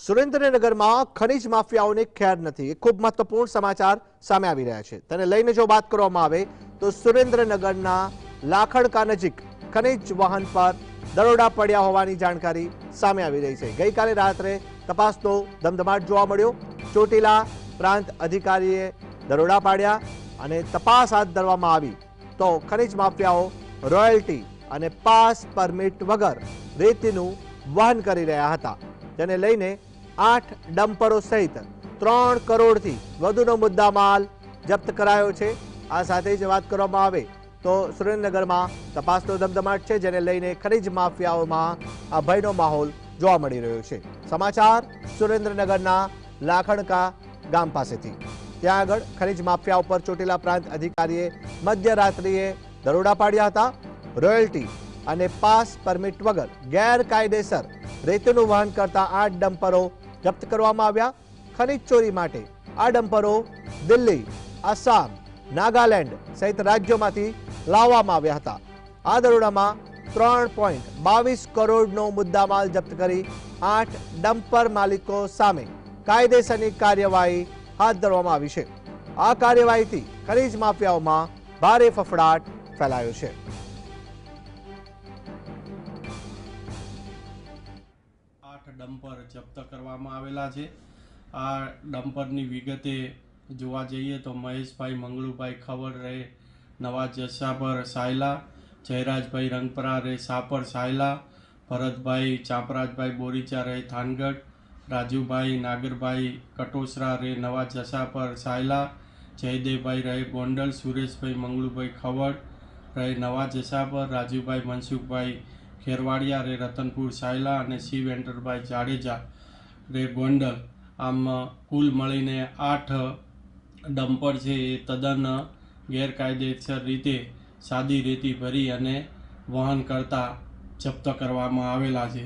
સુરેન્દ્રનગરમાં ખનીજ માફિયાઓને ખેર નથી। એક ખૂબ મહત્વપૂર્ણ સમાચાર સામે આવી રહ્યા છે। તેને લઈને જો વાત કરવામાં આવે તો સુરેન્દ્રનગરના લાખણકા નજીક ખનીજ વાહન પર દરોડા પડ્યા હોવાની જાણકારી સામે આવી રહી છે। ગઈકાલે રાત્રે તપાસનો ધમધમાટ જોવા મળ્યો। ચોટીલા પ્રાંત અધિકારીએ દરોડા પાડ્યા અને તપાસ હાથ ધરવામાં આવી તો ખનીજ માફિયાઓ રોયલ્ટી અને પાસ પરમિટ વગર રેતીનું વહન કરી રહ્યા હતા। જેને લઈને 8 ડમ્પરો સહિત 3 કરોડથી વધુનો મુદ્દામાલ જપ્ત કરાયો છે। આ સાથે જ વાત કરવામાં આવે તો સુરેન્દ્રનગરમાં તપાસનો ધમધમાટ છે, જેને લઈને ખનીજ માફિયાઓમાં આ ભયનો માહોલ જોવા મળી રહ્યો છે। સમાચાર સુરેન્દ્રનગરના લાખણકા ગામ પાસેથી। ત્યાં આગળ ખનીજ માફિયા ઉપર ચોટીલા પ્રાંત અધિકારીએ મધ્યરાત્રિએ દરોડા પાડ્યા હતા। રોયલ્ટી અને પાસ પરમિટ વગર ગેરકાયદેસર રેતીનું વહન કરતા 8 ડમ્પરો જપ્ત કરવામાં આવ્યા। ખનીજ ચોરી માટે આ ડમ્પરો દિલ્હી, આસામ, નાગાલેન્ડ સહિત રાજ્યોમાંથી લાવવામાં આવ્યા હતા। આ દરોડામાં 3.22 કરોડનો મુદ્દામાલ જપ્ત કરી 8 ડમ્પર માલિકો સામે કાયદેસરની કાર્યવાહી હાથ ધરવામાં આવી છે। આ કાર્યવાહીથી ખનીજ માફિયાઓમાં ભારે ફફડાટ ફેલાયો છે। ડમ્પર જપ્ત કરવામાં આવેલા છે। આ ડમ્પરની વિગતે જોવા જઈએ તો મહેશભાઈ મંગળુભાઈ ખબર રહે નવા જસાપર સાયલા, જયરાજભાઈ રંગપરા રહે સાપર સાયલા, ભરતભાઈ ચાપરાજભાઈ બોરીચા રહે થાનગઢ, રાજુભાઈ નાગરભાઈ કટોસરા રહે નવા જસાપર સાયલા, જયદેવભાઈ રહે ગોંડલ, સુરેશભાઈ મંગળુભાઈ ખવડ રહે નવા જસાપર, રાજુભાઈ મનસુખભાઈ ખેરવાડિયા રે રતનપુર સાયલા અને શિવ એન્ટરભાઈ જાડેજા રે ગોંડલ। આમ કુલ મળીને 8 ડમ્પર છે એ તદ્દન ગેરકાયદેસર રીતે સાદી રેતી ભરી અને વહન કરતા જપ્ત કરવામાં આવેલા છે।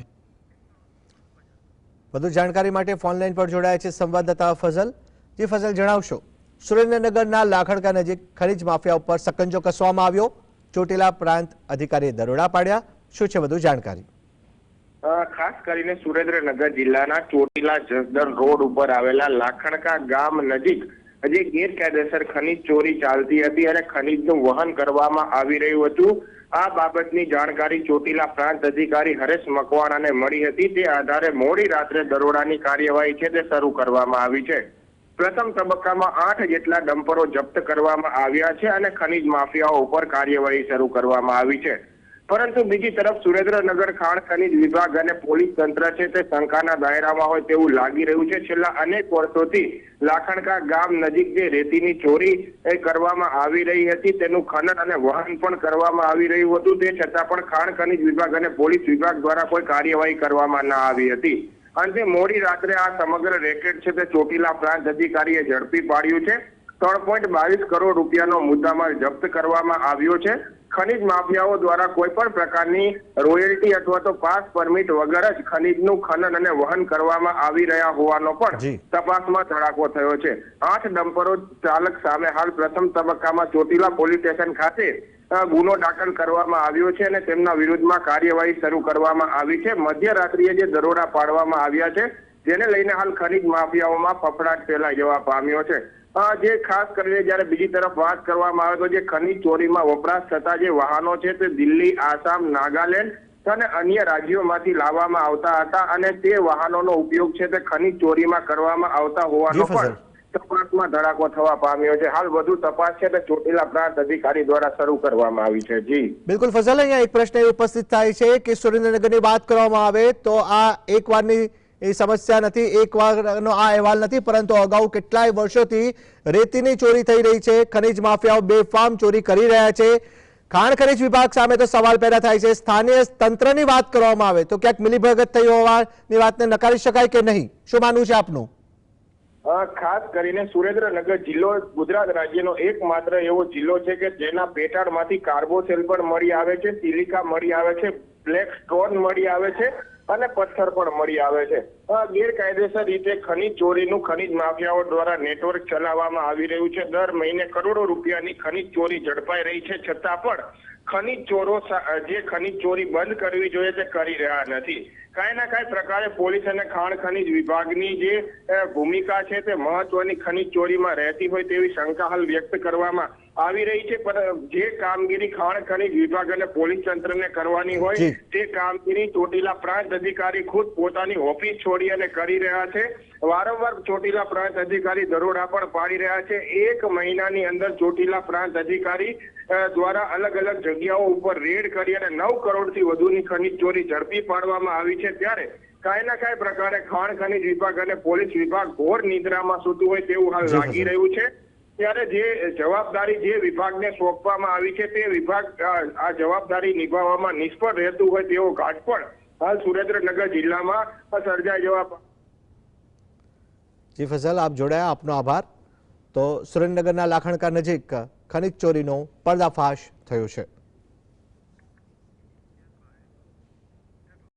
વધુ જાણકારી માટે ફોનલાઈન પર જોડાયા છે સંવાદદાતા ફઝલ। જે ફઝલ, જણાવશો, સુરેન્દ્રનગરના લાખણકા નજીક ખનીજ માફિયા ઉપર સકંજો કસવામાં આવ્યો, ચોટીલા પ્રાંત અધિકારીએ દરોડા પાડ્યા, શું છે વધુ જાણકારી? ખાસ કરીને સુરેન્દ્રનગર જિલ્લાના ચોટીલા જસદણ રોડ ઉપર આવેલા લાખણકા ગામ નજીક જે ગેરકાયદેસર ખનીજ ચોરી ચાલતી હતી અને ખનીજનું વહન કરવામાં આવી રહ્યું હતું, આ બાબતની જાણકારી ચોટીલા પ્રાંત અધિકારી હરેશ મકવાણાને મળી હતી। તે આધારે મોડી રાત્રે દરોડાની કાર્યવાહી છે તે શરૂ કરવામાં આવી છે। પ્રથમ તબક્કામાં 8 જેટલા ડમ્પરો જપ્ત કરવામાં આવ્યા છે અને ખનીજ માફિયાઓ ઉપર કાર્યવાહી શરૂ કરવામાં આવી છે। પરંતુ બીજી તરફ સુરેન્દ્રનગર ખાણ ખનીજ વિભાગ અને પોલીસ તંત્ર છે તે શંકાના દાયરામાં હોય તેવું લાગી રહ્યું છે। છેલ્લા અનેક વર્ષોથી લાખણકા ગામ નજીક જે રેતીની ચોરી કરવામાં આવી રહી હતી તેનું ખનન અને વહન પણ કરવામાં આવી રહ્યું હતું, તે છતાં પણ ખાણ ખનીજ વિભાગ અને પોલીસ વિભાગ દ્વારા કોઈ કાર્યવાહી કરવામાં ન આવી હતી। અંતે મોડી રાત્રે આ સમગ્ર રેકેટ છે તે ચોટીલા પ્રાંત અધિકારીએ ઝડપી પાડ્યું છે। 3.22 કરોડ રૂપિયાનો મુદ્દામાલ જપ્ત કરવામાં આવ્યો છે। ખનીજ માફિયાઓ દ્વારા કોઈ પણ પ્રકારની રોયલ્ટી અથવા તો પાસ પરમિટ વગર જ ખનીજનું ખનન અને વહન કરવામાં આવી રહ્યા હોવાનો પણ તપાસમાં ધડાકો થયો છે। 8 ડમ્પરો ચાલક સામે હાલ પ્રથમ તબક્કામાં ચોટીલા પોલીસ સ્ટેશન ખાતે ગુનો દાખલ કરવામાં આવ્યો છે અને તેમના વિરુદ્ધમાં કાર્યવાહી શરૂ કરવામાં આવી છે। મધ્યરાત્રિએ જે દરોડા પાડવામાં આવ્યા છે જેને લઈને હાલ ખનીજ માફિયાઓમાં ફફડાટ ફેલાઈ જવા પામ્યો છે। જે ખાસ કરીને જયારે બીજી તરફ વાત કરવામાં આવે તો જે ખનીજ ચોરીમાં વપરાશ થતા જે વાહનો છે તે દિલ્હી, આસામ, નાગાલેન્ડ અને અન્ય રાજ્યોમાંથી લાવવામાં આવતા હતા અને તે વાહનોનો ઉપયોગ છે તે ખનીજ ચોરીમાં કરવામાં આવતા હોવાનો પણ તપાસમાં ધડાકો થવા પામ્યો છે। હાલ વધુ તપાસ છે તે ચોટીલા પ્રાંત અધિકારી દ્વારા શરૂ કરવામાં આવી છે। જી બિલકુલ ફઝલ, અહીંયા એક પ્રશ્ન ઉપસ્થિત થાય છે કે સુરેન્દ્રનગરની વાત કરવામાં આવે તો આ એકવારની એ સમસ્યા નથી, એક વારનો આ અહેવાલ નથી, પરંતુ અગાઉ કેટલાય વર્ષોથી રેતીની ચોરી થઈ રહી છે। ખનીજ માફિયાઓ બેફામ ચોરી કરી રહ્યા છે। ખાણ ખનીજ વિભાગ સામે તો સવાલ પેદા થાય છે। સ્થાનિય તંત્રની વાત કરવામાં આવે તો ક્યાંક મિલીભગત થઈ હોવાની વાતને નકારી શકાય કે નહીં? શું માનવું છે આપનું? ખાસ કરીને સુરેન્દ્રનગર જિલ્લો ગુજરાત રાજ્યનો એકમાત્ર એવો જિલ્લો છે કે જેના પેટાળમાંથી કાર્બોસેલ પણ મળી આવે છે, સિલિકા મળી આવે છે, બ્લેક સ્ટોન મળી આવે છે અને પથ્થર પણ મળી આવે છે। ગેરકાયદેસર રીતે ખનીજ ચોરીનું ખનીજ માફિયાઓ દ્વારા નેટવર્ક ચલાવવામાં આવી રહ્યું છે। દર મહિને કરોડો રૂપિયાની ખનીજ ચોરી ઝડપાઈ રહી છે, છતાં પણ ખનીજ ચોરો જે ખનીજ ચોરી બંધ કરવી જોઈએ તે કરી રહ્યા નથી। કાંઈ ના કાંઈ પ્રકારે પોલીસ અને ખાણ ખનીજ વિભાગની જે ભૂમિકા છે તે મહત્વની ખનીજ ચોરીમાં રહેતી હોય તેવી શંકા હાલ વ્યક્ત કરવામાં આવી રહી છે. પણ જે કામગીરી ખાણ ખનીજ વિભાગ અને પોલીસ તંત્રને કરવાની હોય જી. તે કામગીરી ચોટીલા પ્રાંત અધિકારી ખુદ પોતાની ઓફિસ છોડી અને કરી રહ્યા છે. વારંવાર ચોટીલા પ્રાંત અધિકારી દરોડા પણ પાડી રહ્યા છે. 1 મહિનાની અંદર ચોટીલા પ્રાંત અધિકારી દ્વારા અલગ અલગ જગ્યાઓ ઉપર રેડ કરી અને 9 કરોડથી વધુની ખનીજ ચોરી ઝડપી પાડવામાં આવી છે. ત્યારે કાંઈ ના કાંઈ પ્રકારે ખાણ ખનીજ વિભાગ અને પોલીસ વિભાગ ઘોર નિદ્રામાં સૂતું હોય તેવું હાલ લાગી રહ્યું છે. ત્યારે જે જવાબદારી જે વિભાગને સોંપવામાં આવી છે તે વિભાગ આ જવાબદારી નિભાવવામાં નિષ્ફળ રહેતું હોય તેવો ઘાટ પણ હાલ સુરેન્દ્રનગર જિલ્લામાં સર્જાઈ જવા. જી ફઝલ, આપ જોડાયા, આપનો આભાર. તો સુરેન્દ્રનગરના લાખણકા નજીક ખનીજ ચોરીનો પર્દાફાશ થયો છે.